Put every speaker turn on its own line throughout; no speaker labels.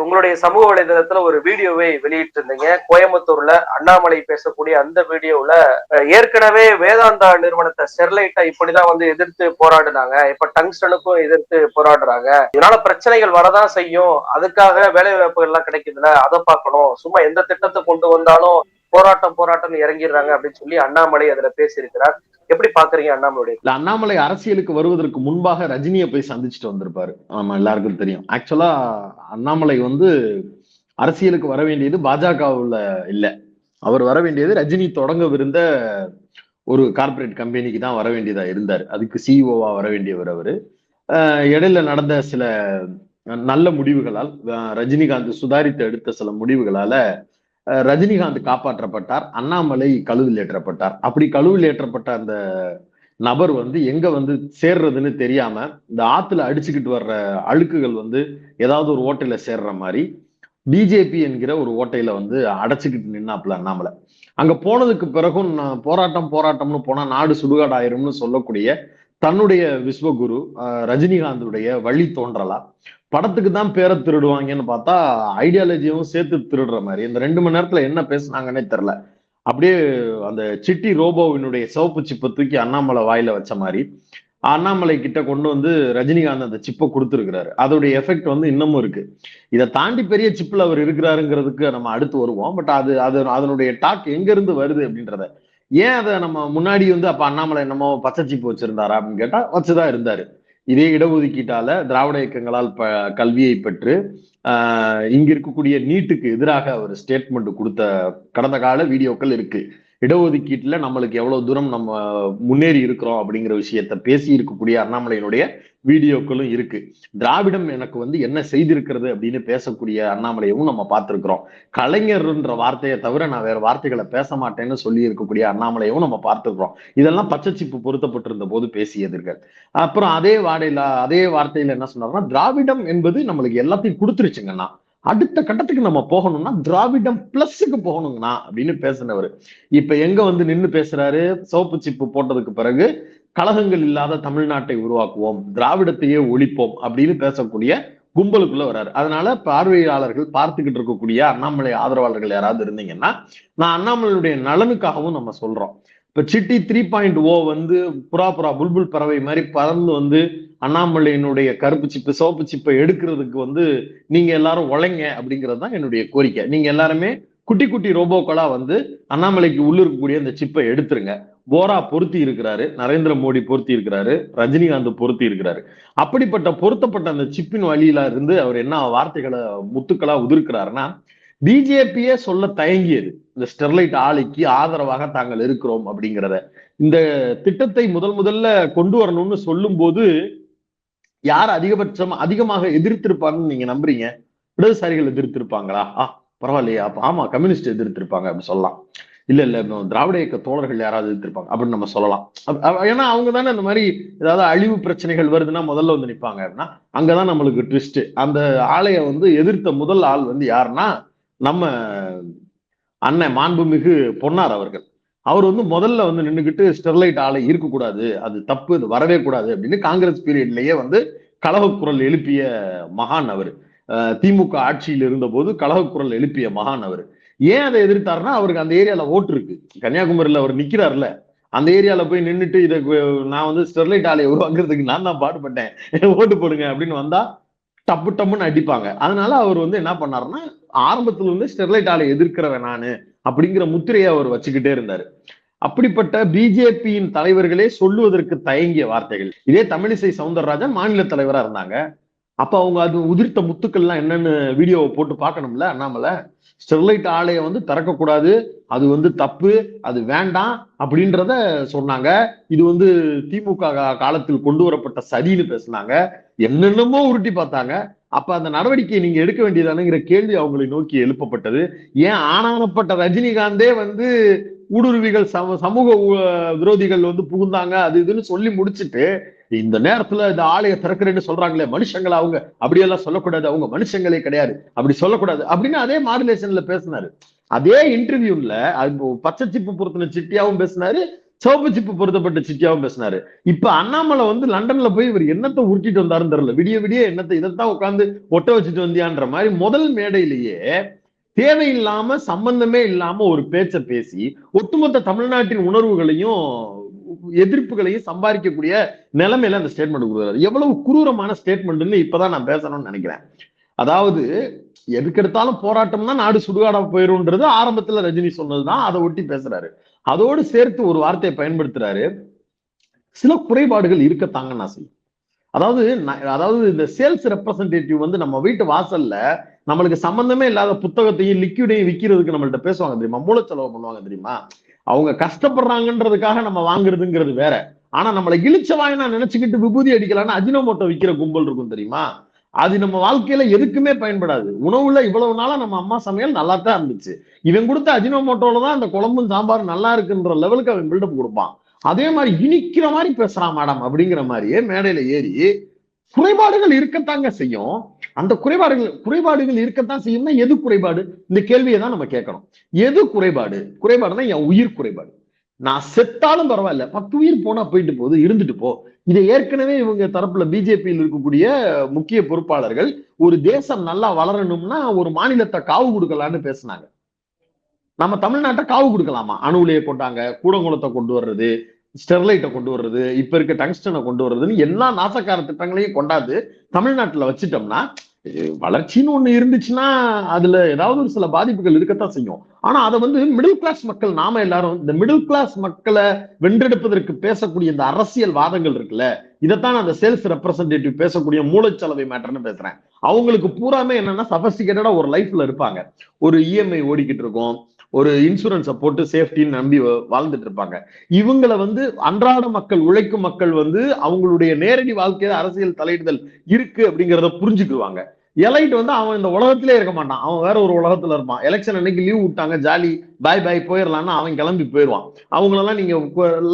உங்களுடைய சமூக வலைதளத்துல ஒரு வீடியோவை வெளியிட்டு இருந்தீங்க. கோயம்புத்தூர்ல அண்ணாமலை பேசக்கூடிய அந்த வீடியோவுல ஏற்கனவே வேதாந்தா நிறுவனத்தை ஸ்டெர்லைட்டை இப்படிதான் வந்து எதிர்த்து போராடினாங்க. இப்ப டங்ஸ்டனுக்கும் எதிர்த்து போராடுறாங்க. இதனால பிரச்சனைகள் வரதான் செய்யும். அதுக்காக வேலை வாய்ப்புகள் எல்லாம் கிடைக்குதுல, அதை பார்க்கணும். சும்மா எந்த திட்டத்தை கொண்டு வந்தாலும் போராட்டம் இறங்கிடுறாங்க அப்படின்னு சொல்லி அண்ணாமலை அதுல பேசியிருக்கிறார். எப்படி பாக்குறீங்க அண்ணாமலை?
அண்ணாமலை அரசியலுக்கு வருவதற்கு முன்பாக ரஜினியை போய் சந்திச்சுட்டு வந்திருப்பாரு. ஆமா, எல்லாருக்கும் தெரியும். ஆக்சுவலா அண்ணாமலை வந்து அரசியலுக்கு வர வேண்டியது பாஜகவுல இல்ல, அவர் வர வேண்டியது ரஜினி தொடங்கவிருந்த ஒரு கார்பரேட் கம்பெனிக்கு தான் வர வேண்டியதா இருந்தார். அதுக்கு சிஇஓவா வர வேண்டியவர் அவரு. இடையில நடந்த சில நல்ல முடிவுகளால், ரஜினிகாந்த் சுதாரித்து எடுத்த சில முடிவுகளால ரஜினிகாந்த் காப்பாற்றப்பட்டார், அண்ணாமலை கழுவில் ஏற்றப்பட்டார். அப்படி கழுவில் ஏற்றப்பட்ட அந்த நபர் வந்து எங்க வந்து சேர்றதுன்னு தெரியாம இந்த ஆத்துல அடிச்சுக்கிட்டு வர்ற அழுக்குகள் வந்து ஏதாவது ஒரு ஓட்டையில சேர்ற மாதிரி பிஜேபி என்கிற ஒரு ஓட்டையில வந்து அடைச்சுக்கிட்டு நின்னாப்புல அண்ணாமலை. அங்க போனதுக்கு பிறகும் போராட்டம்னு போனா நாடு சுடுகாடாயிரும்னு சொல்லக்கூடிய தன்னுடைய விஸ்வகுரு ரஜினிகாந்துடைய வழி தோன்றலா படத்துக்கு தான் பேரை திருடுவாங்கன்னு பார்த்தா ஐடியாலஜியும் சேர்த்து திருடுற மாதிரி இந்த 2 மணி நேரத்துல என்ன பேசுனாங்கன்னே தெரியல. அப்படியே அந்த சிட்டி ரோபோவினுடைய சிவப்பு சிப்பை தூக்கி அண்ணாமலை வாயில வச்ச மாதிரி அண்ணாமலை கிட்ட கொண்டு வந்து ரஜினிகாந்த் அந்த சிப்பை கொடுத்துருக்கிறாரு. அதோடைய எஃபெக்ட் வந்து இன்னமும் இருக்கு. இதை தாண்டி பெரிய சிப்பில் அவர் இருக்கிறாருங்கிறதுக்கு நம்ம அடுத்து வருவோம். பட் அதனுடைய டாக் எங்க இருந்து வருது அப்படின்றத, ஏன் அதை நம்ம முன்னாடி வந்து அப்ப அண்ணாமலை என்னமோ பச்சை சிப்பு வச்சிருந்தாரா அப்படின்னு கேட்டா வச்சுதான் இருந்தாரு. இதே இடஒதுக்கீட்டால திராவிட இயக்கங்களால் கல்வியை பெற்று இங்க இருக்கக்கூடிய நீட்டுக்கு எதிராக அவர் ஸ்டேட்மெண்ட் கொடுத்த கடந்த கால வீடியோக்கள் இருக்கு. இடஒதுக்கீட்டுல நம்மளுக்கு எவ்வளவு தூரம் நம்ம முன்னேறி இருக்கிறோம் அப்படிங்கிற விஷயத்த பேசி இருக்கக்கூடிய அண்ணாமலையினுடைய வீடியோக்களும் இருக்கு. திராவிடம் எனக்கு வந்து என்ன செய்திருக்கிறது அப்படின்னு பேசக்கூடிய அண்ணாமலையவும் நம்ம பார்த்திருக்கிறோம். கலைஞர்ன்ற வார்த்தையை தவிர நான் வேற வார்த்தைகளை பேச மாட்டேன்னு சொல்லி இருக்கக்கூடிய அண்ணாமலையவும் நம்ம பார்த்திருக்கிறோம். இதெல்லாம் பச்சைச்சிப்பு பொருத்தப்பட்டிருந்த போது பேசியதுர்கள். அப்புறம் அதே வார்த்தையில என்ன சொன்னார்னா, திராவிடம் என்பது நம்மளுக்கு எல்லாத்தையும் கொடுத்துருச்சுங்கண்ணா, அடுத்த கட்டத்துக்கு நம்ம போகணும்னா திராவிடம் பிளஸ்க்கு போகணுங்கண்ணா அப்படின்னு பேசினவர் இப்ப எங்க வந்து நின்று பேசுறாரு? சிவப்பு சிப்பு போட்டதுக்கு பிறகு கழகங்கள் இல்லாத தமிழ்நாட்டை உருவாக்குவோம், திராவிடத்தையே ஒழிப்போம் அப்படின்னு பேசக்கூடிய கும்பலுக்குள்ள வர்றாரு. அதனால பார்வையாளர்கள் பார்த்துக்கிட்டு இருக்கக்கூடிய அண்ணாமலை ஆதரவாளர்கள் யாராவது இருந்தீங்கன்னா, நான் அண்ணாமலையுடைய நலனுக்காகவும் நம்ம சொல்றோம். இப்ப சிட்டி 3.0 வந்து புறா புல்புல் பறவை மாதிரி பறந்து வந்து அண்ணாமலையினுடைய கருப்பு சிப்பு சிவப்பு சிப்பை எடுக்கிறதுக்கு வந்து நீங்க எல்லாரும் உழைங்க அப்படிங்கிறது தான் என்னுடைய கோரிக்கை. நீங்க எல்லாருமே குட்டி குட்டி ரோபோக்களா வந்து அண்ணாமலைக்கு உள்ள இருக்கக்கூடிய அந்த சிப்பை எடுத்துருங்க. போரா பொருத்தி இருக்கிறாரு, நரேந்திர மோடி பொருத்தி இருக்கிறாரு, ரஜினிகாந்த் பொருத்தி இருக்கிறாரு. அப்படிப்பட்ட பொருத்தப்பட்ட அந்த சிப்பின் வழியில இருந்து அவர் என்ன வார்த்தைகளை முத்துக்களா உதிர்க்கிறாருன்னா, பிஜேபியே சொல்ல தயங்கியது இந்த ஸ்டெர்லைட் ஆலைக்கு ஆதரவாக தாங்கள் இருக்கிறோம் அப்படிங்கிறத. இந்த திட்டத்தை முதல்ல கொண்டு வரணும்னு சொல்லும் போது யார் அதிகமாக எதிர்த்திருப்பாங்கன்னு நீங்க நம்புறீங்க? இடதுசாரிகள் எதிர்த்திருப்பாங்களா? பரவாயில்லையா, ஆமா கம்யூனிஸ்ட் எதிர்த்திருப்பாங்க அப்படின்னு சொல்லலாம். இல்ல திராவிட இயக்க தோழர்கள் யாராவது எதிர்த்திருப்பாங்க அப்படின்னு நம்ம சொல்லலாம். ஏன்னா அவங்க தானே இந்த மாதிரி ஏதாவது அழிவு பிரச்சனைகள் வருதுன்னா முதல்ல வந்து நிற்பாங்க. அப்படின்னா அங்கதான் நம்மளுக்கு ட்விஸ்ட். அந்த ஆலையை வந்து எதிர்த்த முதல் ஆள் வந்து யாருன்னா நம்ம அண்ணன் மாண்புமிகு பொன்னார் அவர்கள். அவர் வந்து முதல்ல வந்து நின்றுகிட்டு ஸ்டெர்லைட் ஆலை இருக்கக்கூடாது, அது தப்பு, அது வரவே கூடாது அப்படின்னு காங்கிரஸ் பீரியட்லயே வந்து கலகக்குரல் எழுப்பிய மகான் அவர். திமுக ஆட்சியில் இருந்த போது கலகக்குரல் எழுப்பிய மகான் அவர். ஏன் அதை எதிர்த்தாருன்னா, அவருக்கு அந்த ஏரியால ஓட்டு இருக்கு. கன்னியாகுமரியில அவர் நிக்கிறாருல, அந்த ஏரியால போய் நின்றுட்டு இதை நான் வந்து ஸ்டெர்லைட் ஆலையை உருவாக்குறதுக்கு நான் தான் பாடுபட்டேன், ஓட்டு போடுங்க அப்படின்னு வந்தா டப்புன்னு அடிப்பாங்க. அதனால அவர் வந்து என்ன பண்ணாருன்னா, ஆரம்பத்துல இருந்து ஸ்டெர்லைட் ஆலை எதிர்க்கிறவன் நானு அப்படிங்கிற முத்திரையை அவர் வச்சுக்கிட்டே இருந்தாரு. அப்படிப்பட்ட பிஜேபியின் தலைவர்களே சொல்லுவதற்கு தயங்கிய வார்த்தைகள். இதே தமிழிசை சவுந்தரராஜன் மாநில தலைவரா இருந்தாங்க. அப்ப அவங்க அது உதிர்த்த முத்துக்கள்லாம் என்னன்னு வீடியோவை போட்டு பார்க்கணும்ல. அண்ணாமலை ஸ்டெர்லைட் ஆலையை வந்து திறக்கக்கூடாது, அது வந்து தப்பு, அது வேண்டாம் அப்படின்றத சொன்னாங்க. இது வந்து திமுக காலத்தில் கொண்டு வரப்பட்ட சதின்னு பேசினாங்க. என்னென்னமோ உருட்டி பார்த்தாங்க. அப்ப அந்த நடவடிக்கையை நீங்க எடுக்க வேண்டியதானுங்கிற கேள்வி அவங்களை நோக்கி எழுப்பப்பட்டது. ஏன் ஆனானப்பட்ட ரஜினிகாந்தே வந்து ஊடுருவிகள் சமூக விரோதிகள் வந்து புகுந்தாங்க அது இதுன்னு சொல்லி முடிச்சுட்டு இந்த நேரத்துல இந்த ஆலையை திறக்கிறேன்னு சொல்றாங்களே மனுஷங்களை, அவங்க அப்படியெல்லாம் சொல்லக்கூடாது, அவங்க மனுஷங்களே கிடையாது, அப்படி சொல்லக்கூடாது அப்படின்னு அதே மாடுலேஷன்ல பேசினாரு. அதே இன்டர்வியூல அது பச்சை சிப்பு பொருத்தின சிட்டியாவும் பேசினாரு, சிவப்பு சிப்பு பொருத்தப்பட்ட சிட்டியாவும் பேசினாரு. இப்ப அண்ணாமலை வந்து லண்டன்ல போய் இவர் என்னத்தை உருட்டிட்டு வந்தாருன்னு தெரியல. விடிய விடிய என்னத்தை இதைத்தான் உட்காந்து ஒட்ட வச்சுட்டு வந்தியான்ற மாதிரி முதல் மேடையிலேயே தேவையில்லாம சம்பந்தமே இல்லாம ஒரு பேச்ச பேசி ஒட்டுமொத்த தமிழ்நாட்டின் உணர்வுகளையும் எதிர்ப்புகளையும் சம்பாதிக்கக்கூடிய நிலைமையில அந்த ஸ்டேட்மெண்ட் கொடுக்குறாரு. எவ்வளவு குரூரமான ஸ்டேட்மெண்ட்னு இப்பதான் நான் பேசணும்னு நினைக்கிறேன். அதாவது எதுக்கெடுத்தாலும் போராட்டம்னா நாடு சுடுகாடா போயிரும்ன்றது ஆரம்பத்துல ரஜினி சொன்னதுதான். அதை ஒட்டி பேசுறாரு. அதோடு சேர்த்து ஒரு வார்த்தையை பயன்படுத்துறாரு, சில குறைபாடுகள் இருக்கத்தாங்க நான் சொல்லுவேன். அதாவது இந்த சேல்ஸ் ரெப்ரசன்டேட்டிவ் வந்து நம்ம வீட்டு வாசல்ல நம்மளுக்கு சம்பந்தமே இல்லாத புத்தகத்தையும் லிக்விடையும் விற்கிறதுக்கு நம்மள்ட்ட பேசுவாங்க தெரியுமா, மூலச்செலவு பண்ணுவாங்க தெரியுமா. அவங்க கஷ்டப்படுறாங்கன்றதுக்காக நம்ம வாங்குறதுங்கிறது வேற. ஆனா நம்மளை இழிச்சவாய் நான் நினைச்சுக்கிட்டு விபூதி அடிக்கலாம்னு அஜினோமோட்டோ விற்கிற கும்பல் இருக்கும் தெரியுமா. அது நம்ம வாழ்க்கையில எதுக்குமே பயன்படாது. உணவுல இவ்வளவு நாளா நம்ம அம்மா சமையல் நல்லா தான் இருந்துச்சு, இவன் கொடுத்த அஜினோமோட்டோல தான் அந்த குழம்பும் சாம்பார் நல்லா இருக்குன்ற லெவலுக்கு அவன் பில்டப் கொடுப்பான். அதே மாதிரி இனிக்கிற மாதிரி பேசுறான் மேடம் அப்படிங்கிற மாதிரியே மேடையில ஏறி குறைபாடுகள் இருக்கத்தாங்க செய்யும். அந்த குறைபாடுகள் இருக்கத்தான் செய்யும்னா எது குறைபாடு? இந்த கேள்வியை தான் நம்ம கேட்கணும். எது குறைபாடு? குறைபாடுனா என் உயிர் குறைபாடு. நான் செத்தாலும் பரவாயில்ல, 10 உயிர் போனா போயிட்டு போகுது, இருந்துட்டு போ. இதை ஏற்கனவே இவங்க தரப்புல பிஜேபியில் இருக்கக்கூடிய முக்கிய பொறுப்பாளர்கள் ஒரு தேசம் நல்லா வளரணும்னா ஒரு மாநிலத்தை காவு கொடுக்கலான்னு பேசினாங்க. நம்ம தமிழ்நாட்டை காவு கொடுக்கலாமா? அணு உலையை கொண்டாங்க, கூடங்குளத்தை கொண்டு வர்றது, ஸ்டெர்லைட்டை கொண்டு வர்றது, இப்ப இருக்க டங்ஸ்டனை கொண்டு வர்றதுன்னு எல்லா நாசக்கார திட்டங்களையும் கொண்டாந்து தமிழ்நாட்டுல வச்சுட்டோம்னா வளர்ச்சின்னு ஒண்ணு இருந்துச்சுன்னா அதுல ஏதாவது ஒரு சில பாதிப்புகள் இருக்கத்தான் செய்யும். ஆனா அதை வந்து மிடில் கிளாஸ் மக்கள், நாம எல்லாரும் இந்த மிடில் கிளாஸ் மக்களை வென்றெடுப்பதற்கு பேசக்கூடிய இந்த அரசியல் வாதங்கள் இருக்குல்ல, இதைத்தான் அந்த சேல்ஸ் ரெப்ரசன்டேட்டிவ் பேசக்கூடிய மூளைச்சலவை மேட்டர்னு பேசுறேன். அவங்களுக்கு பூராமே என்னன்னா சபஸ்டிகேட்டடா ஒரு லைஃப்ல இருப்பாங்க. ஒரு இஎம்ஐ ஓடிக்கிட்டு இருக்கும், ஒரு இன்சூரன்ஸை போட்டு சேஃப்டின்னு நம்பி வாழ்ந்துட்டு இருப்பாங்க. இவங்களை வந்து அன்றாட மக்கள், உழைக்கும் மக்கள் வந்து அவங்களுடைய நேரடி வாழ்க்கையில அரசியல் தலையிடுதல் இருக்கு அப்படிங்கிறத புரிஞ்சுக்குவாங்க. எலைட் வந்து அவன் இந்த உலகத்திலே இருக்க மாட்டான், அவன் வேற ஒரு உலகத்துல இருப்பான். எலெக்ஷன் அன்னைக்கு லீவ் விட்டாங்க, ஜாலி பாய் பாய் போயிடலாம்னு அவன் கிளம்பி போயிடுவான். அவங்களெல்லாம் நீங்க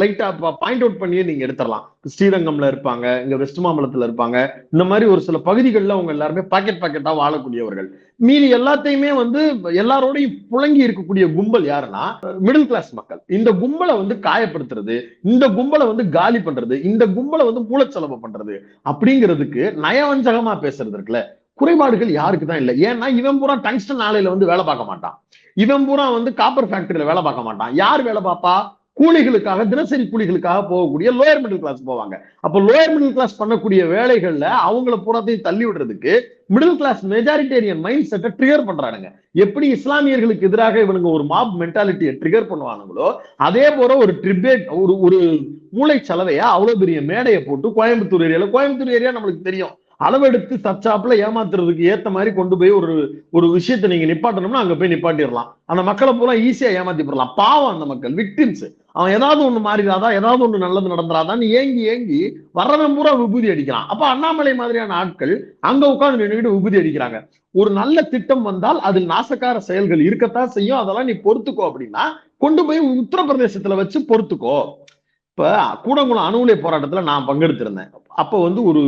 லைட்டா பாயிண்ட் அவுட் பண்ணியே நீங்க எடுத்துடலாம். ஸ்ரீரங்கம்ல இருப்பாங்க, இங்க வெஸ்ட் மாம்பலத்துல இருப்பாங்க. இந்த மாதிரி ஒரு சில பகுதிகளில் அவங்க எல்லாருமே பாக்கெட்டா வாழக்கூடியவர்கள். மீறி எல்லாத்தையுமே வந்து எல்லாரோடையும் புழங்கி இருக்கக்கூடிய கும்பல் யாருன்னா மிடில் கிளாஸ் மக்கள். இந்த கும்பலை வந்து காயப்படுத்துறது, இந்த கும்பலை வந்து காலி பண்றது, இந்த கும்பலை வந்து மூலச்செலவு பண்றது அப்படிங்கிறதுக்கு நயவஞ்சகமா பேசுறது இருக்குல்ல, குறைபாடுகள் யாருக்கு தான் இல்லை. ஏன்னா இவன் பூரா டங்ஸ்டன் ஆலையில வந்து வேலை பார்க்க மாட்டான், இவன் பூரா வந்து காப்பர் ஃபேக்டரியில வேலை பார்க்க மாட்டான். யார் வேலை பார்ப்பா? கூலிகளுக்காக, தினசரி கூலிகளுக்காக போகக்கூடிய லோயர் மிடில் கிளாஸ் போவாங்க. அப்ப லோயர் மிடில் கிளாஸ் பண்ணக்கூடிய வேலைகள்ல அவங்கள பூராத்தையும் தள்ளி விடுறதுக்கு மிடில் கிளாஸ் மெஜாரிட்டேரியன் மைண்ட் செட்டை ட்ரிகர் பண்றானுங்க. எப்படி இஸ்லாமியர்களுக்கு எதிராக இவனுங்க ஒரு மாப் மென்டாலிட்டியை ட்ரிகர் பண்ணுவானுங்களோ அதே போல ஒரு ட்ரிபேட், ஒரு மூளை செலவையா அவ்வளவு பெரிய மேடையை போட்டு கோயம்புத்தூர் ஏரியா நம்மளுக்கு தெரியும், அளவெடுத்து தச்சாப்புல ஏமாத்துறதுக்கு ஏத்த மாதிரி கொண்டு போய் ஒரு விஷயத்தை நீங்க நிப்பாட்டணும்னா அங்க போய் நிப்பாட்டிடலாம். அந்த மக்களை பூரா ஈஸியா ஏமாத்தி போடலாம். பாவம் அந்த மக்கள், விக்டிம்ஸ். அவன் ஏதாவது ஒண்ணு மாறிடாதா, ஏதாவது ஒண்ணு நல்லது நடந்துடாதான்னு ஏங்கி வர்றவன் பூரா விபூதி அடிக்கிறான். அப்ப அண்ணாமலை மாதிரியான ஆட்கள் அங்க உட்கார்ந்து நின்றுட்டு விபூதி அடிக்கிறாங்க. ஒரு நல்ல திட்டம் வந்தால் அதில் நாசக்கார செயல்கள் இருக்கத்தான் செய்யும், அதெல்லாம் நீ பொறுத்துக்கோ அப்படின்னா கொண்டு போய் உத்தரப்பிரதேசத்துல வச்சு பொறுத்துக்கோ. இப்ப கூடங்குளம் அணு உலை போராட்டத்துல நான் பங்கெடுத்திருந்தேன். அப்ப வந்து ஒரு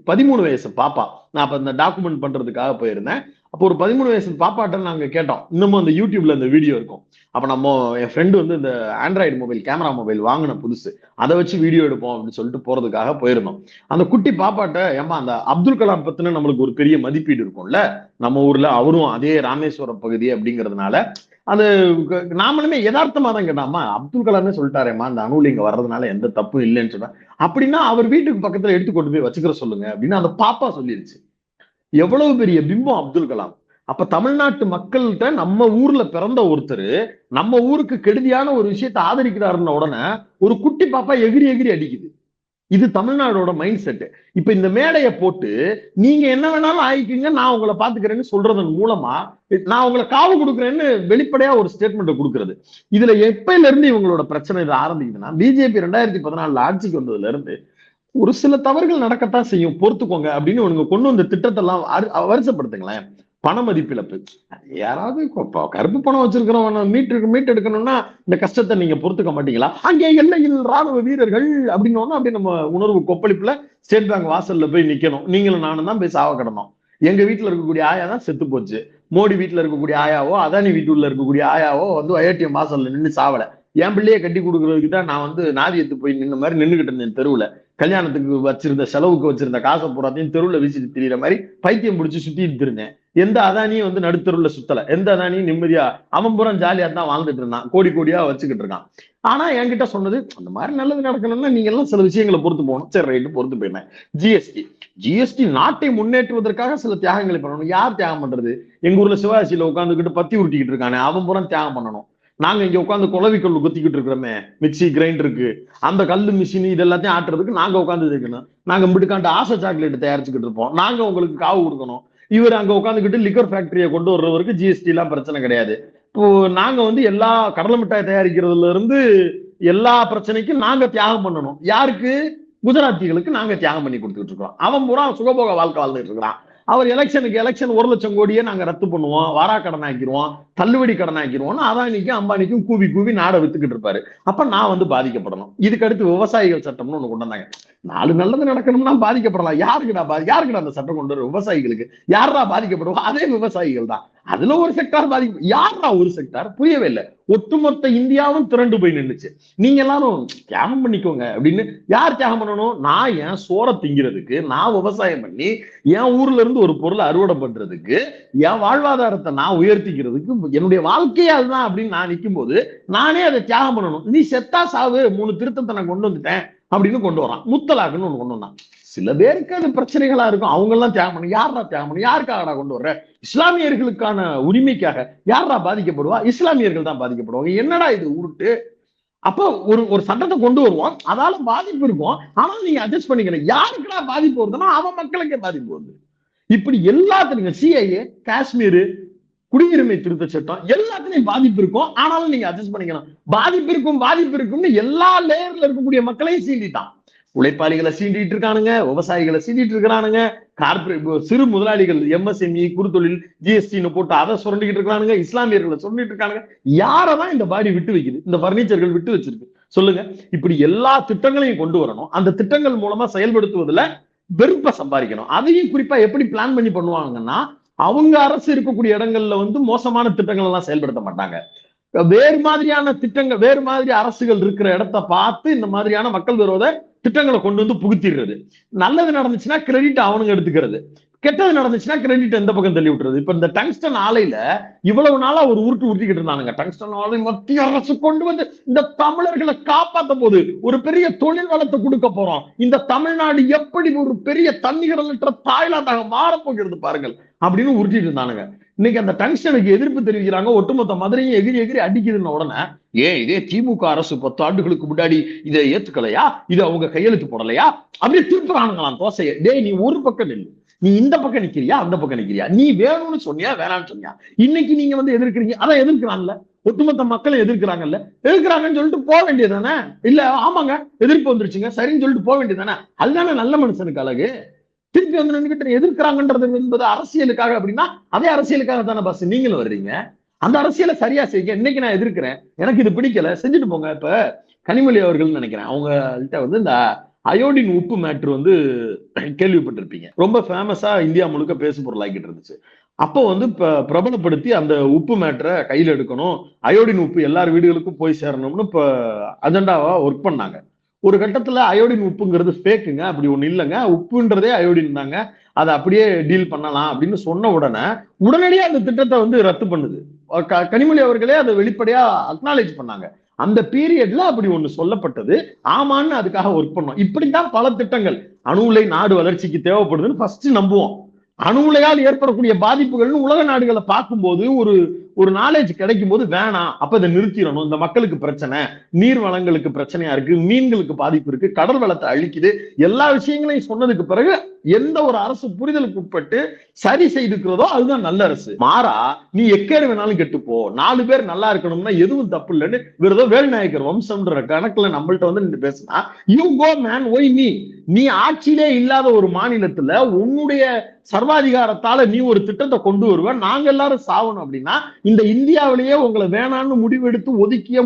13 வயசு பாப்பா, நான் அப்ப இந்த டாக்குமெண்ட் பண்றதுக்காக போயிருந்தேன். அப்போ ஒரு 13 வயசு பாப்பாட்ட நாங்க கேட்டோம், இன்னமும் அந்த யூடியூப்ல அந்த வீடியோ இருக்கும். அப்ப என் ஃப்ரெண்டு வந்து இந்த ஆண்ட்ராய்டு மொபைல், கேமரா மொபைல் வாங்கின புதுசு, அதை வச்சு வீடியோ எடுப்போம் அப்படின்னு சொல்லிட்டு போறதுக்காக போயிருந்தோம். அந்த குட்டி பாப்பாட்ட, ஏமா அந்த அப்துல் கலாம் பத்தின நம்மளுக்கு ஒரு பெரிய மதிப்பீடு இருக்கும்ல, நம்ம ஊர்ல அவரும் அதே ராமேஸ்வரம் பகுதி அப்படிங்கிறதுனால அது நாமளுமே யதார்த்தமா தான் கேட்டாமா, அப்துல் கலாமே சொல்லிட்டாரேம்மா அந்த அணுல இங்க வர்றதுனால எந்த தப்பும் இல்லைன்னு சொன்னா, அப்படின்னா அவர் வீட்டுக்கு பக்கத்துல எடுத்து கொண்டு போய் வச்சுக்கிற சொல்லுங்க அப்படின்னு அந்த பாப்பா சொல்லிருச்சு. எவ்வளவு பெரிய பிம்பம் அப்துல் கலாம். அப்ப தமிழ்நாட்டு மக்கள்கிட்ட நம்ம ஊர்ல பிறந்த ஒருத்தர் நம்ம ஊருக்கு கெடுதியான ஒரு விஷயத்தை ஆதரிக்கிறாருன்ன உடனே ஒரு குட்டி பாப்பா எகிரி அடிக்குது. இது தமிழ்நாடோட மைண்ட் செட். இப்ப இந்த மேடையை போட்டு நீங்க என்ன வேணாலும் ஆயிக்குங்க, நான் உங்களை பாத்துக்கிறேன்னு சொல்றதன் மூலமா நான் உங்களை காவு கொடுக்குறேன்னு வெளிப்படையா ஒரு ஸ்டேட்மெண்ட் கொடுக்கறது. இதுல எப்பையில இருந்து இவங்களோட பிரச்சனை இது ஆரம்பிக்குதுன்னா, பிஜேபி 2014 ஆட்சிக்கு வந்ததுல இருந்து ஒரு சில தவறுகள் நடக்கத்தான் செய்யும், பொறுத்துக்கோங்க அப்படின்னு இவங்க கொண்டு வந்த திட்டத்தை எல்லாம் வருஷப்படுத்துங்களேன். பண மதிப்பிழப்பு, யாராவது கருப்பு பணம் வச்சிருக்கிறவன் மீட் எடுக்கணும்னா இந்த கஷ்டத்தை நீங்க பொறுத்துக்க மாட்டீங்களா? அங்கே எல்லையில் ராணுவ வீரர்கள் அப்படின்னு அப்படியே நம்ம உணர்வு கொப்பளிப்புல ஸ்டேட் பேங்க் வாசல்ல போய் நிக்கணும். நீங்களும் நானும் தான் போய் சாவ கிடந்தோம். எங்க வீட்டுல இருக்கக்கூடிய ஆயா தான் செத்து போச்சு, மோடி வீட்டுல இருக்கக்கூடிய ஆயாவோ அதானி வீட்டுல இருக்கக்கூடிய ஆயாவோ வந்து ஏடிஎம் வாசல்ல நின்று சாவல. என் பிள்ளைய கட்டி கொடுக்கறதுக்கு தான் நான் வந்து நாதியத்து போய் நின்ன மாதிரி நின்றுகிட்டு இருந்தேன் தெருவுல. கல்யாணத்துக்கு வச்சிருந்த செலவுக்கு வச்சிருந்த காசை பூராத்தையும் தெருவுல வீசிட்டு திரியிற மாதிரி பைத்தியம் பிடிச்சி சுத்திட்டு இருந்தேன். எந்த அதானியும் வந்து நடுத்தருவுல சுத்தல, எந்த அதானியும் நிம்மதியா அவன் புறம் ஜாலியா தான் வாழ்ந்துட்டு இருந்தான், கோடி கோடியா வச்சுக்கிட்டு இருக்கான். ஆனா என்கிட்ட சொன்னது, அந்த மாதிரி நல்லது நடக்கணும்னா நீங்க எல்லாம் சில விஷயங்களை பொறுத்து போகணும். சரி ரைட்டு, பொறுத்து போயிட்டேன். ஜிஎஸ்டி நாட்டை முன்னேற்றுவதற்காக சில தியாகங்களை பண்ணணும். யார் தியாகம் பண்றது? எங்க ஊர்ல சிவாசியில உட்காந்துக்கிட்டு பத்தி உருட்டிக்கிட்டு இருக்கானே அவன் புறம் தியாகம் பண்ணணும். நாங்க இங்க உட்காந்து குளவிக்கல் குத்திக்கிட்டு இருக்கிறோமே, மிக்சி கிரைண்டருக்கு, அந்த கல்லு மிஷின் இது எல்லாத்தையும் ஆட்டுறதுக்கு நாங்க உட்காந்து இருக்கணும். நாங்க மிடுக்காண்டு ஆசை சாக்லேட் தயாரிச்சுக்கிட்டு இருப்போம், நாங்க உங்களுக்கு காவு கொடுக்கணும். இவர் அங்க உட்காந்துக்கிட்டு லிக்கர் ஃபேக்டரியை கொண்டு வர்றவருக்கு ஜிஎஸ்டி எல்லாம் பிரச்சனை கிடையாது. இப்போ நாங்க வந்து எல்லா கடலை மிட்டாய் தயாரிக்கிறதுல இருந்து எல்லா பிரச்சனைக்கும் நாங்க தியாகம் பண்ணணும். யாருக்கு? குஜராத்திகளுக்கு நாங்க தியாகம் பண்ணி கொடுத்துட்டு இருக்கோம். அவன் பூரா சுகபோக வாழ்க்கை வாழ்ந்துட்டு இருக்கிறான். அவர் எலெக்ஷன் 1,00,000 கோடியே நாங்க ரத்து பண்ணுவோம், வாரா கடன் ஆக்கிடுவோம், தள்ளுபடி கடன் ஆக்கிடுவோம், அதானிக்கும் அம்பானிக்கும் கூவி கூவி நாடை வித்துக்கிட்டு இருப்பாரு. அப்ப நான் வந்து பாதிக்கப்படணும். இதுக்கு அடுத்து விவசாயிகள் சட்டம்னு ஒண்ணு கொண்டு வந்தாங்க. 4 நல்லது நடக்கணும்னா பாதிக்கப்படலாம். யாருக்குடா அந்த சட்டம் கொண்டு வரும்? விவசாயிகளுக்கு. யாரா பாதிக்கப்படுவோம்? அதே விவசாயிகள் தான். அதுல ஒரு செக்டார் பாதிக்கும். யாரா ஒரு செக்டார்? புரியவே இல்லை. ஒட்டுமொத்த இந்தியாவும் திரண்டு போய் நின்றுச்சு. நீங்க எல்லாரும் தியாகம் பண்ணிக்கோங்க அப்படின்னு. யார் தியாகம் பண்ணணும்? நான் என் சோற திங்கிறதுக்கு, நான் விவசாயம் பண்ணி என் ஊர்ல இருந்து ஒரு பொருளை அறுவடை பண்றதுக்கு, என் வாழ்வாதாரத்தை நான் உயர்த்திக்கிறதுக்கு, என்னுடைய வாழ்க்கையே அதுதான் அப்படின்னு நான் நிற்கும் போது நானே அதை தியாகம் பண்ணணும். நீ செத்தா சாவு, 3 திருத்தத்தை நான் கொண்டு வந்துட்டேன் அப்படின்னு கொண்டு வரான். முத்தலாக்குன்னு ஒண்ணு கொண்டு வந்தான். சில பேருக்கு அது பிரச்சனைகளா இருக்கும். அவங்க எல்லாம் தியாகம் பண்ணி, யாரா தியாகம் பண்ணி, யாருக்காகடா கொண்டு வர்ற? இஸ்லாமியர்களுக்கான உரிமைக்காக. யாரா பாதிக்கப்படுவா? இஸ்லாமியர்கள் தான் பாதிக்கப்படுவாங்க. என்னடா இது உருட்டு? அப்ப ஒரு சட்டத்தை கொண்டு வருவோம், அதால பாதிப்பு இருக்கும், ஆனா நீங்க அட்ஜஸ்ட் பண்ணிக்கிறேன். யாருக்குடா பாதிப்பு வருதுன்னா அவன் மக்களுக்கே பாதிப்பு வருது. இப்படி எல்லாத்துலயும் சிஐஏ, காஷ்மீர், குடியுரிமை திருத்த சட்டம், எல்லாத்துலயும் பாதிப்பு இருக்கும். ஆனாலும் நீங்க அட்ஜஸ்ட் பண்ணிக்கலாம். பாதிப்பு இருக்கும்னு எல்லா லேயர்ல இருக்கக்கூடிய மக்களையும் சீண்டிட்டான். உழைப்பாளிகளை சீண்டிட்டு இருக்கானுங்க, விவசாயிகளை சீண்டிட்டு இருக்கிறானுங்க, கார்பரேட் சிறு முதலாளிகள், எம்எஸ்எம்இ, குறுத்தொழில், ஜிஎஸ்டின்னு போட்டு அதை சுரண்டிக்கிட்டு இருக்கானுங்க, இஸ்லாமியர்களை சொல்லிட்டு இருக்கானுங்க. யாரதான் இந்த பாடி விட்டு வைக்குது? இந்த பர்னிச்சர்கள் விட்டு வச்சிருக்கு சொல்லுங்க. இப்படி எல்லா திட்டங்களையும் கொண்டு வரணும். அந்த திட்டங்கள் மூலமா செயல்படுத்துவதுல வெறுப்பை சம்பாதிக்கணும். அதையும் குறிப்பா எப்படி பிளான் பண்ணி பண்ணுவாங்கன்னா, அவங்க அரசு இருக்கக்கூடிய இடங்கள்ல வந்து மோசமான திட்டங்கள் எல்லாம் செயல்படுத்த மாட்டாங்க. வேறு மாதிரியான திட்டங்கள், வேறு மாதிரி அரசுகள் இருக்கிற இடத்த பார்த்து இந்த மாதிரியான மக்கள் விரோத திட்டங்களை கொண்டு வந்து புகுத்திடுறது. நல்லது நடந்துச்சுன்னா கிரெடிட் அவனுங்க எடுத்துக்கிறது, கெட்டது நடந்துச்சுன்னா கிரெடிட் எந்த பக்கம் தள்ளி விட்டுறது. இப்ப இந்த டங்ஸ்டன் ஆலையில இவ்வளவு நாளா ஒரு உருட்டிக்கிட்டு இருந்தானுங்க. டங்ஸ்டன் ஆலை மத்திய அரசு கொண்டு வந்து இந்த தமிழர்களை காப்பாத்த போது ஒரு பெரிய தொழில் வளத்தை கொடுக்க போறோம், இந்த தமிழ்நாடு எப்படி ஒரு பெரிய தன்னிகரற்ற தாய்லாந்தாக மாறப்போகிறது பாருங்கள் அப்படின்னு உருட்டிட்டு இருந்தானுங்க. இன்னைக்கு அந்த டங்ஸ்டனுக்கு எதிர்ப்பு தெரிவிக்கிறாங்க. ஒட்டுமொத்த மதுரையும் எகிரி எகிரி அடிக்குதுன்னு உடனே, இதே திமுக அரசு 10 ஆண்டுகளுக்கு முன்னாடி இதை ஏத்துக்கலையா, இது அவங்க கையெழுத்து போடலையா, அப்படியே திருப்புறானுங்களாம் தோசையை. நீ ஒரு பக்கம் நில்லு, நீ இந்த பக்கம் நிக்கிறியா, அந்த பக்கம் நிக்கிறியா, நீ வேணும்னு சொன்னியா வேணாம்னு சொன்னியா? இன்னைக்கு நீங்க வந்து எதிர்க்கிறீங்க, அதான் எதிர்க்கிறான்ல, ஒட்டுமொத்த மக்களும் எதிர்க்கிறாங்கன்னு சொல்லிட்டு போக வேண்டியதானே? இல்ல ஆமாங்க எதிர்ப்பு வந்துருச்சுங்க சரின்னு சொல்லிட்டு போக வேண்டியதானே? அதுதானே நல்ல மனுஷனுக்கு அழகு. திருப்பி வந்து நின்றுகிட்டு எதிர்க்கிறாங்கன்றது என்பது அரசியலுக்காக அப்படின்னா, அதே அரசியலுக்காக தானே பஸ் நீங்களும் வர்றீங்க. அந்த அரசியலை சரியா செய்யுங்க. இன்னைக்கு நான் எதிர்க்கிறேன், எனக்கு இது பிடிக்கல, செஞ்சுட்டு போங்க. இப்ப கனிமொழி அவர்கள் நினைக்கிறேன், அவங்கள்ட்ட வந்து இந்த அயோடின் உப்பு மேட்ரு வந்து கேள்விப்பட்டிருப்பீங்க. ரொம்ப ஃபேமஸா இந்தியா முழுக்க பேசு பொருளாக்கிட்டு இருந்துச்சு. அப்போ வந்து பிரபலப்படுத்தி அந்த உப்பு மேட்டரை கையில எடுக்கணும், அயோடின் உப்பு எல்லார் வீடுகளுக்கும் போய் சேரணும்னு இப்ப அஜெண்டாவா ஒர்க் பண்ணாங்க. ஒரு கட்டத்துல அயோடின் உப்புங்கிறது ஃபேக்குங்க, அப்படி ஒண்ணு இல்லைங்க, உப்புன்றதே அயோடின் தாங்க, அதை அப்படியே டீல் பண்ணலாம் அப்படின்னு சொன்ன உடனடியே அந்த திட்டத்தை வந்து ரத்து பண்ணுது. கனிமொழி அவர்களே அதை வெளிப்படையா அக்னாலேஜ் பண்ணாங்க. அந்த பீரியட்ல அப்படி ஒண்ணு சொல்லப்பட்டது, ஆமான்னு அதுக்காக ஒர்க் பண்ணோம். இப்படித்தான் பல திட்டங்கள் அணு உலை நாடு வளர்ச்சிக்கு தேவைப்படுதுன்னு ஃபர்ஸ்ட் நம்புவோம். அணு உலையால் ஏற்படக்கூடிய பாதிப்புகள்னு உலக நாடுகளை பார்க்கும்போது ஒரு நாலேஜ் கிடைக்கும் போது வேணாம், அப்ப இதை நிறுத்திடணும், இந்த மக்களுக்கு பிரச்சனை, நீர் வளங்களுக்கு பிரச்சனையா இருக்கு, மீன்களுக்கு பாதிப்பு இருக்கு, கடல் வளத்தை அழிக்குது, எல்லா விஷயங்களையும் சொன்னதுக்கு பிறகு எந்த ஒரு அரசு புரிதலுக்கு உட்பட்டு சரி செய்திருக்கிறதோ அதுதான் நல்ல அரசு. மாறா நீ எக்கேடு வேணாலும் கெட்டுப்போ, 4 பேர் நல்லா இருக்கணும்னா எதுவும் தப்பு இல்லைன்னு வேற வேல்நாயக்கர் வம்சம்ன்ற கணக்குல நம்மள்ட்ட வந்து நின்று பேசினா, you go man why me. நீ ஆட்சியிலே இல்லாத ஒரு மாநிலத்துல உன்னுடைய சர்வாதிகாரத்தால நீ ஒரு திட்டத்தை கொண்டு வருவ, நாங்க எல்லாரும் சாவணும் அப்படின்னா, இந்த இந்தியாவிலேயே உங்களை வேணான்னு முடிவெடுத்து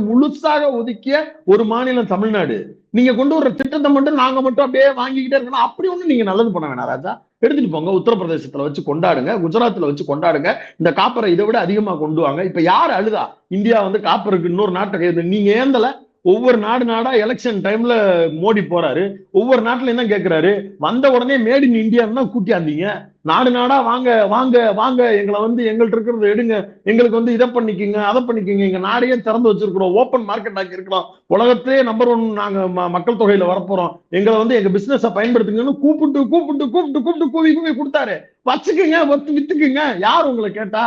முழுசாக ஒதுக்கிய ஒரு மாநிலம் தமிழ்நாடு. நீங்க கொண்டு வர்ற திட்டத்தை மட்டும் நாங்க மட்டும் அப்படியே வாங்கிக்கிட்டே இருக்கணும், அப்படி ஒண்ணு நீங்க நல்லது பண்ண வேணாம் ராஜா. எடுத்துட்டு போங்க, உத்தரப்பிரதேசத்துல வச்சு கொண்டாடுங்க, குஜராத்ல வச்சு கொண்டாடுங்க, இந்த காப்பரை இதை விட அதிகமா கொண்டு வாங்க. இப்ப யார் அழுதா இந்தியா வந்து காப்பருக்கு இன்னொரு நாட்டை கைது? நீங்க ஏந்தல? ஒவ்வொரு நாடா எலெக்ஷன் டைம்ல மோடி போறாரு, ஒவ்வொரு நாட்டுல என்ன கேட்கிறாரு, வந்த உடனே மேட் இன் இந்தியான்னு தான் கூட்டியாந்தீங்க. நாடா வாங்க வாங்க வாங்க, எங்களை வந்து எங்கள்ட்ட இருக்கிறத எடுங்க, எங்களுக்கு வந்து இதை பண்ணிக்கோங்க அதை பண்ணிக்கோங்க, எங்க நாடையே திறந்து வச்சிருக்கிறோம், ஓப்பன் மார்க்கெட் ஆக்கி இருக்கிறோம், உலகத்திலே நம்பர் 1 நாங்க மக்கள் தொகையில வரப்போறோம், எங்களை வந்து எங்க பிசினஸ பயன்படுத்துங்கன்னு கூப்பிட்டு கூப்பிட்டு கூப்பிட்டு கூப்பிட்டு கூவி கூவி கொடுத்தாரு. வச்சுக்குங்க, வித்துக்குங்க. யார் உங்களை கேட்டா?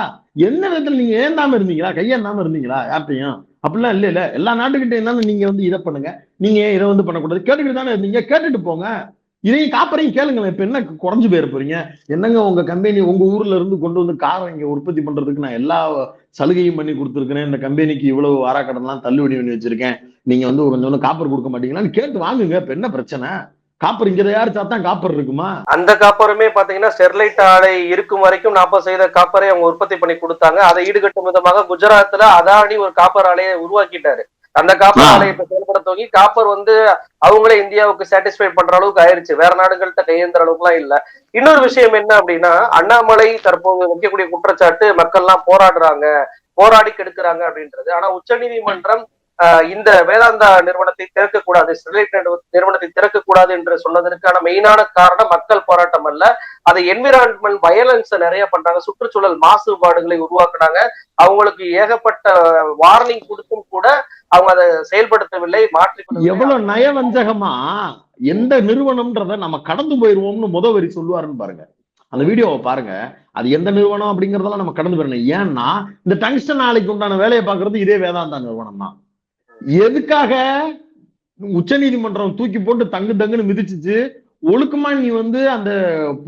என்ன விதத்துல நீங்க ஏந்தாம இருந்தீங்களா? கையேந்தாம இருந்தீங்களா யார்ட்டையும்? அப்படிலாம் இல்ல. எல்லா நாட்டுக்கிட்ட இருந்தாலும் நீங்க வந்து இதை பண்ணுங்க, நீங்க இதை வந்து பண்ணக்கூடாது, கேட்டுக்கிட்டு தானே இருந்தீங்க, கேட்டுட்டு போங்க. இதையும் காப்பரையும் கேளுங்களேன். இப்ப என்ன குறைஞ்சு போயிட போறீங்க? என்னங்க உங்க கம்பெனி உங்க ஊர்ல இருந்து கொண்டு வந்து காரை இங்க உற்பத்தி பண்றதுக்கு நான் எல்லா சலுகையும் பண்ணி கொடுத்துருக்கிறேன், இந்த கம்பெனிக்கு இவ்வளவு வாராக்கடன்லாம் தள்ளுபடி பண்ணி வச்சிருக்கேன், நீங்க வந்து கொஞ்சம் காப்பர் கொடுக்க மாட்டீங்களான்னு கேட்டு வாங்குங்க. இப்ப என்ன பிரச்சனை? காப்பர் இங்க தயாரிச்சா தான் காப்பர் இருக்குமா?
அந்த காப்பருமே பாத்தீங்கன்னா ஸ்டெர்லைட் ஆலை இருக்கும் வரைக்கும் 40% காப்பரை அவங்க உற்பத்தி பண்ணி கொடுத்தாங்க. அதை ஈடுகட்டும் விதமாக குஜராத்ல அதானி ஒரு காப்பர் ஆலையை உருவாக்கிட்டாரு. அந்த காப்பர் ஆலையை செயல்பட துவங்கி காப்பர் வந்து அவங்களே இந்தியாவுக்கு சாட்டிஸ்ஃபை பண்ற அளவுக்கு ஆயிருச்சு. வேற நாடுகள்கிட்ட கையேந்திர அளவுக்கு எல்லாம் இல்ல. இன்னொரு விஷயம் என்ன அப்படின்னா, அண்ணாமலை தற்போது வைக்கக்கூடிய குற்றச்சாட்டு மக்கள் எல்லாம் போராடுறாங்க, போராடி கெடுக்கிறாங்க அப்படின்றது. ஆனா உச்சநீதிமன்றம் இந்த வேதாந்தா நிறுவனத்தை திறக்கக்கூடாது, ஸ்டெர்லைட் நிறுவனத்தை திறக்கக்கூடாது என்று சொன்னதற்கான மெயினான காரணம் மக்கள் போராட்டம் அல்ல, அதை என்விரான்மெண்ட் வயலன்ஸ் நிறைய பண்றாங்க, சுற்றுச்சூழல் மாசுபாடுகளை உருவாக்குனாங்க, அவங்களுக்கு ஏகப்பட்ட வார்னிங் கொடுத்தும் கூட அவங்க அதை செயல்படுத்தவில்லை, மாற்றி.
எவ்வளவு நயவஞ்சகமா எந்த நிறுவனம்ன்றத நம்ம கடந்து போயிருவோம்னு வரி சொல்லுவாருன்னு பாருங்க. அந்த வீடியோவை பாருங்க. அது எந்த நிறுவனம் அப்படிங்கறதெல்லாம் நம்ம கடந்து போயிடணும். ஏன்னா இந்த டங்ஸ்டன் ஆலைக்கு உண்டான வேலையை பாக்குறது இதே வேதாந்தா நிறுவனம் தான். எதுக்காக உச்ச நீதிமன்றம் தூக்கி போட்டு தங்குன்னு மிதிச்சுச்சு? ஒழுக்கமா நீ வந்து அந்த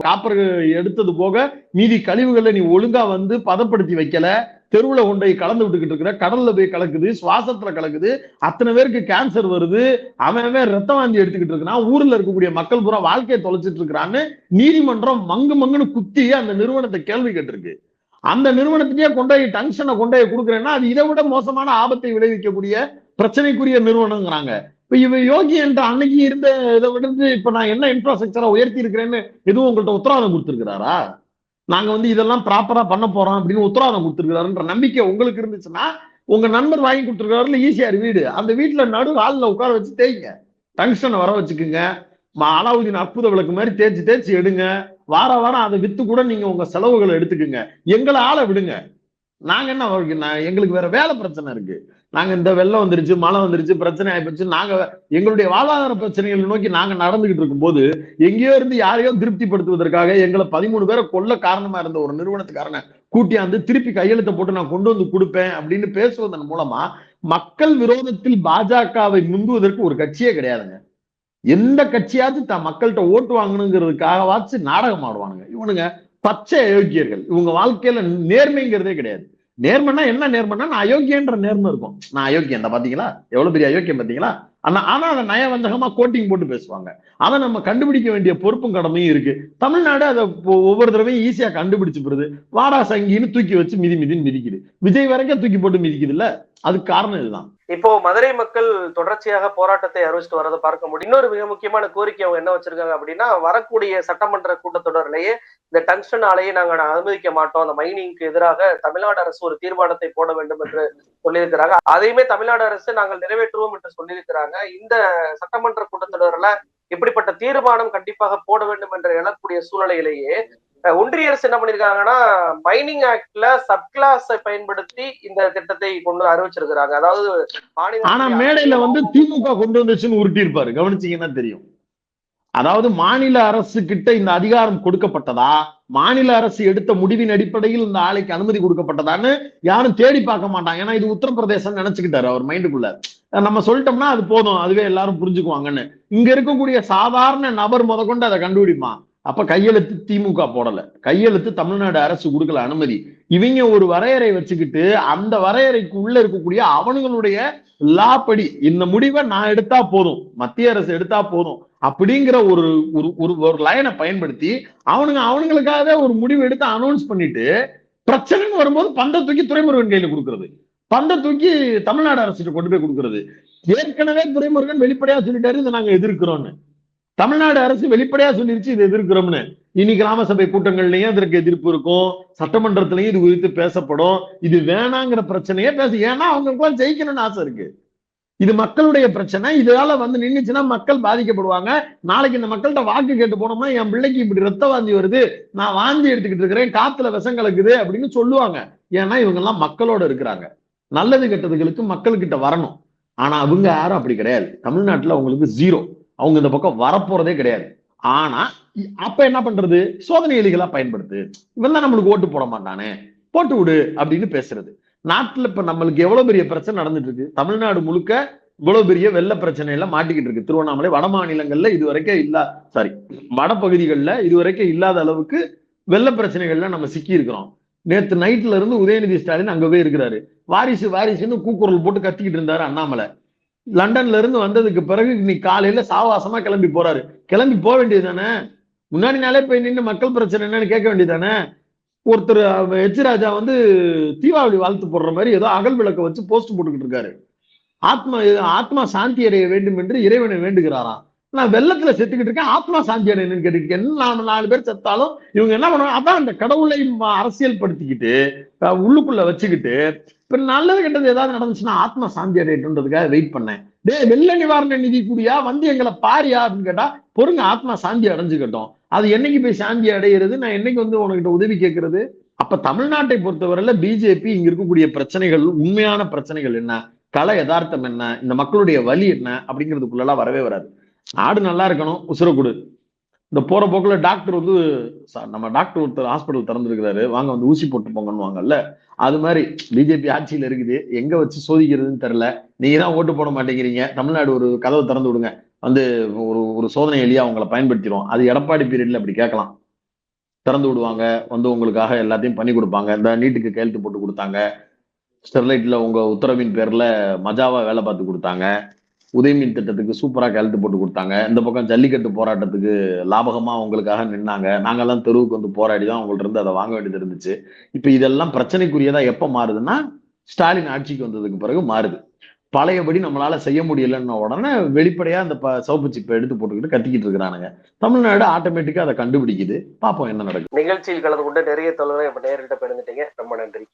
காப்பர் எடுத்தது போக மீதி கழிவுகளை நீ ஒழுங்கா வந்து பதப்படுத்தி வைக்கல, தெருவுல கொண்டை கலந்து விட்டுக்கிட்டு இருக்கிற, கடல்ல போய் கலக்குது, சுவாசத்துல கலக்குது, அத்தனை பேருக்கு கேன்சர் வருது, அவன் ரத்த வாந்தி எடுத்துக்கிட்டு இருக்கிறான், ஊர்ல இருக்கக்கூடிய மக்கள் பூரா வாழ்க்கையை தொலைச்சிட்டு இருக்கிறான்னு நீதிமன்றம் மங்குன்னு குத்தி அந்த நிறுவனத்தை கேள்வி கேட்டிருக்கு. அந்த நிறுவனத்திலேயே கொண்டோய் டங்ஷனை கொண்டோய் கொடுக்குறேன்னா அது இதை விட மோசமான ஆபத்தை விளைவிக்கக்கூடிய பிரச்சனைக்குரிய நிறுவனங்கிறாங்க. இப்ப இவ யோகி என்ற அன்னைக்கு இருந்த இதை விடுத்து இப்ப நான் என்ன இன்ஃப்ராஸ்ட்ரக்சரா உயர்த்தி இருக்கிறேன்னு எதுவும் உங்கள்ட்ட உத்தரவாதம் கொடுத்திருக்கிறாரா? நாங்க வந்து இதெல்லாம் ப்ராப்பரா பண்ண போறோம் அப்படின்னு உத்தரவாதம் கொடுத்திருக்கிறாருன்ற நம்பிக்கை உங்களுக்கு இருந்துச்சுன்னா உங்க நண்பர் வாங்கி கொடுத்துருக்காருல ஈசிஆர் வீடு, அந்த வீட்டுல நடு ஹாலில் உட்கார வச்சு தேய்ங்க, டங்ஷனை வர வச்சுக்குங்க, அலாவுதீன் அற்புத விளக்கு மாதிரி தேய்ச்சி எடுங்க, வாரம் அதை வித்து கூட நீங்க உங்க செலவுகளை எடுத்துக்குங்க, எங்களை ஆளை விடுங்க. நாங்க என்ன, எங்களுக்கு வேற வேலை பிரச்சனை இருக்கு, நாங்க இந்த வெள்ளம் வந்துருச்சு, மழை வந்துருச்சு, பிரச்சனை ஆயிப்போச்சு, நாங்க எங்களுடைய வாழ்வாதார பிரச்சனைகளை நோக்கி நாங்க நடந்துகிட்டு இருக்கும் போது எங்கேயோ இருந்து யாரையோ திருப்திப்படுத்துவதற்காக எங்களை 13 பேரை கொல்ல காரணமா இருந்த ஒரு நிறுவனத்துக்காரனை கூட்டியாந்து திருப்பி கையெழுத்தை போட்டு நான் கொண்டு வந்து கொடுப்பேன் அப்படின்னு பேசுவதன் மூலமா மக்கள் விரோதத்தில் பாஜகவை முந்துவதற்கு ஒரு கட்சியே கிடையாதுங்க. எந்த கட்சியாச்சும் மக்கள்கிட்ட ஓட்டு வாங்கணுங்கிறதுக்காகவாச்சு நாடகம் ஆடுவானுங்க இவனுங்க. பச்சை அயோக்கியர்கள். இவங்க வாழ்க்கையில நேர்மைங்கிறதே கிடையாது. நேர்மைன்னா என்ன? நேர்மைன்னா நான் அயோக்கியன்ற நேர்மை இருக்கும். நான் அயோக்கியம் தான் பாத்தீங்களா, எவ்வளவு பெரிய அயோக்கியம் பாத்தீங்களா? ஆனா அதை நயவஞ்சகமா கோட்டிங் போட்டு பேசுவாங்க. அதை நம்ம கண்டுபிடிக்க வேண்டிய பொறுப்பும் கடமையும் இருக்கு. தமிழ்நாடு அதை ஒவ்வொரு தடவையும் ஈஸியா கண்டுபிடிச்சு போடுது. வாடா சங்கின்னு தூக்கி வச்சு மிதின்னு மிதிக்குது. விஜய் வரைக்கும் தூக்கி போட்டு மிதிக்குது இல்ல, அதுக்கு காரணம் இதுதான்.
இப்போ மதுரை மக்கள் தொடர்ச்சியாக போராட்டத்தை அறிவிச்சுட்டு வரதை பார்க்க முடியும். இன்னொரு மிக முக்கியமான கோரிக்கை அவங்க என்ன வச்சிருக்காங்க அப்படின்னா, வரக்கூடிய சட்டமன்ற கூட்டத்தொடரிலேயே இந்த டங்ஸ்டன் ஆலையை நாங்க அனுமதிக்க மாட்டோம், அந்த மைனிங்க்கு எதிராக தமிழ்நாடு அரசு ஒரு தீர்மானத்தை போட வேண்டும் என்று சொல்லியிருக்கிறாங்க. அதையுமே தமிழ்நாடு அரசு நாங்கள் நிறைவேற்றுவோம் என்று சொல்லியிருக்கிறாங்க. இந்த சட்டமன்ற கூட்டத்தொடரில் இப்படிப்பட்ட தீர்மானம் கண்டிப்பாக போட வேண்டும் என்று எழக்கூடிய சூழ்நிலையிலேயே ஒன்றிய அரசு என்ன பண்ணிருக்காங்கன்னா, மைனிங் ஆக்ட்ல சப்கிளாஸை பயன்படுத்தி இந்த திட்டத்தை கொண்டு அறிவிச்சிருக்கிறாங்க. அதாவது
ஆனா மேடையில வந்து திமுக கொண்டு வந்துச்சுன்னு உருட்டி இருப்பாரு, கவனிச்சீங்கன்னா தெரியும். அதாவது மாநில அரசு கிட்ட இந்த அதிகாரம் கொடுக்கப்பட்டதா, மாநில அரசு எடுத்த முடிவின் அடிப்படையில் இந்த ஆலைக்கு அனுமதி கொடுக்கப்பட்டதான்னு யாரும் தேடி பார்க்க மாட்டாங்க. ஏன்னா இது உத்தரப்பிரதேசம் நினைச்சுக்கிட்டாரு அவர் மைண்டுக்குள்ள. நம்ம சொல்லிட்டோம்னா அது போதும், அதுவே எல்லாரும் புரிஞ்சுக்குவாங்கன்னு. இங்க இருக்கக்கூடிய சாதாரண நபர் முதற்கொண்டு அதை கண்டுபிடிப்பான். அப்ப கையெழுத்து திமுக போடல, கையெழுத்து தமிழ்நாடு அரசு கொடுக்கல அனுமதி. இவங்க ஒரு வரையறை வச்சுக்கிட்டு அந்த வரையறைக்கு உள்ள இருக்கக்கூடிய அவனுங்களுடைய லா படி இந்த முடிவை நான் எடுத்தா போதும், மத்திய அரசு எடுத்தா போதும் அப்படிங்கிற ஒரு ஒரு லைனை பயன்படுத்தி அவனுங்களுக்காக ஒரு முடிவு எடுத்து அனௌன்ஸ் பண்ணிட்டு பிரச்சனைன்னு வரும்போது பந்த தூக்கி துரைமுருகன் கையில கொடுக்கறது, பந்த தூக்கி தமிழ்நாடு அரசு கொண்டு போய் கொடுக்கறது. ஏற்கனவே துரைமுருகன் வெளிப்படையா சொல்லிட்டாரு இதை நாங்க எதிர்க்கிறோம்னு. தமிழ்நாடு அரசு வெளிப்படையா சொல்லிருச்சு இது எதிர்க்கிறோம்னு. இனி கிராம சபை கூட்டங்கள்லயும் இதற்கு எதிர்ப்பு இருக்கும், சட்டமன்றத்திலையும் இது குறித்து பேசப்படும். இது வேணாங்கிற பிரச்சனையே ஏன்னா அவங்களுக்குலாம் ஜெயிக்கணும்னு ஆசை இருக்கு. இது மக்களுடைய பிரச்சனை. இதனால வந்து நின்னுச்சுன்னா மக்கள் பாதிக்கப்படுவாங்க. நாளைக்கு இந்த மக்கள்கிட்ட வாக்கு கேட்டு போனோம்னா என் பிள்ளைக்கு இப்படி ரத்த வாந்தி வருது, நான் வாந்தி எடுத்துக்கிட்டு இருக்கிறேன், காத்துல விஷம் கலக்குது அப்படின்னு சொல்லுவாங்க. ஏன்னா இவங்க எல்லாம் மக்களோட இருக்கிறாங்க. நல்லது கெட்டதுகளுக்கு மக்கள்கிட்ட வரணும். ஆனா அவங்க யாரும் அப்படி கிடையாது. தமிழ்நாட்டுல அவங்களுக்கு ஜீரோ. அவங்க இந்த பக்கம் வரப்போறதே கிடையாது. ஆனா அப்ப என்ன பண்றது? சோதனை எலிகளா பயன்படுத்து. இவன் தான் நம்மளுக்கு ஓட்டு போட மாட்டானே, போட்டு விடு அப்படின்னு பேசுறது. நாட்டுல இப்ப நம்மளுக்கு எவ்வளவு பெரிய பிரச்சனை நடந்துட்டு இருக்கு. தமிழ்நாடு முழுக்க இவ்வளவு பெரிய வெள்ள பிரச்சனையில மாட்டிக்கிட்டு இருக்கு. திருவண்ணாமலை வட மாநிலங்கள்ல இதுவரைக்கும் வட பகுதிகளில் இதுவரைக்கும் இல்லாத அளவுக்கு வெள்ள பிரச்சனைகள்ல நம்ம சிக்கி இருக்கிறோம். நேத்து நைட்ல இருந்து உதயநிதி ஸ்டாலின் அங்க போய் இருக்கிறாரு. வாரிசு வாரிசுன்னு கூக்குரல் போட்டு கத்திக்கிட்டு இருந்தாரு அண்ணாமலை. லண்டன்ல இருந்து வந்ததுக்கு பிறகு இன்னைக்கு காலையில சாவாசமா கிளம்பி போறாரு. கிளம்பி போக வேண்டியது தானே? முன்னாடி நாளே போய் நின்று மக்கள் பிரச்சனை என்னன்னு கேட்க வேண்டியதானே? ஒருத்தர் எச் ராஜா வந்து தீபாவளி வாழ்த்து போடுற மாதிரி ஏதோ அகல் விளக்க வச்சு போஸ்ட் போட்டுக்கிட்டு இருக்காரு. ஆத்மா சாந்தி அடைய வேண்டும் என்று இறைவனை வேண்டுகிறாராம். நான் வெள்ளத்துல செத்துக்கிட்டு இருக்கேன், ஆத்மா சாந்தி அடையணும்னு கேட்டுட்டு இருக்கேன். நான் 4 பேர் செத்தாலும் இவங்க என்ன பண்ணுவாங்க? அதான் அந்த கடவுளை அரசியல் படுத்திக்கிட்டு உள்ளுக்குள்ள வச்சுக்கிட்டு இப்ப நல்லது கெட்டது ஏதாவது நடந்துச்சுன்னா ஆத்மா சாந்தி அடையட்டும்ன்றதுக்காக வெயிட் பண்ணேன். வெள்ள நிவாரண நிதி கூடியா வந்து எங்களை பாரியா அப்படின்னு கேட்டா பொறுங்க, ஆத்மா சாந்தி அடைஞ்சுக்கட்டும். அது என்னைக்கு போய் சாந்தி அடைகிறது? நான் என்னைக்கு வந்து உனக்கிட்ட உதவி கேட்கறது? அப்ப தமிழ்நாட்டை பொறுத்தவரையில பிஜேபி இங்க இருக்கக்கூடிய பிரச்சனைகள், உண்மையான பிரச்சனைகள் என்ன, கள யதார்த்தம் என்ன, இந்த மக்களுடைய வலி என்ன அப்படிங்கிறதுக்குள்ளெல்லாம் வரவே வராது. நாடு நல்லா இருக்கணும், உசுர கொடு. இந்த போற போக்குல டாக்டர் வந்து நம்ம டாக்டர் ஒருத்தர் ஹாஸ்பிட்டல் திறந்துருக்கிறாரு, வாங்க வந்து ஊசி போட்டு போங்கன்னு வாங்கல்ல, அது மாதிரி பிஜேபி ஆட்சியில இருக்குது. எங்க வச்சு சோதிக்கிறதுன்னு தெரியல. நீங்க தான் ஓட்டு போட மாட்டேங்கிறீங்க. தமிழ்நாடு ஒரு கதவை திறந்து விடுங்க, வந்து ஒரு சோதனை எலியா அவங்களை பயன்படுத்திடும். அது எடப்பாடி பீரியட்ல அப்படி கேட்கலாம். திறந்து விடுவாங்க, வந்து உங்களுக்காக எல்லாத்தையும் பண்ணி கொடுப்பாங்க. இந்த நீட்டுக்கு கையெழுத்து போட்டு கொடுத்தாங்க, ஸ்டெர்லைட்ல உங்க உத்தரவின் பேர்ல மஜாவா வேலை பார்த்து கொடுத்தாங்க, உதயமின் திட்டத்துக்கு சூப்பரா கையெழுத்து போட்டு கொடுத்தாங்க, இந்த பக்கம் ஜல்லிக்கட்டு போராட்டத்துக்கு லாபகமா உங்களுக்காக நின்னாங்க. நாங்கெல்லாம் தெருவுக்கு வந்து போராடி தான் உங்கள்ட்ட இருந்து அதை வாங்க வேண்டியது இருந்துச்சு. இப்ப இதெல்லாம் பிரச்சனைக்குரியதா எப்ப மாறுதுன்னா ஸ்டாலின் ஆட்சிக்கு வந்ததுக்கு பிறகு மாறுது. பழையபடி நம்மளால செய்ய முடியலன்னு உடனே வெளிப்படையா அந்த சிவப்பு சிப்பை எடுத்து போட்டுக்கிட்டு கத்திக்கிட்டு இருக்கிறானுங்க. தமிழ்நாடு ஆட்டோமேட்டிக்கா அதை கண்டுபிடிக்குது. பார்ப்போம் என்ன நடக்கும்.
நிகழ்ச்சியில் கலந்து கொண்டு நிறைய தொழிலை நேரிட்ட பெருந்துட்டீங்க. ரொம்ப நன்றி.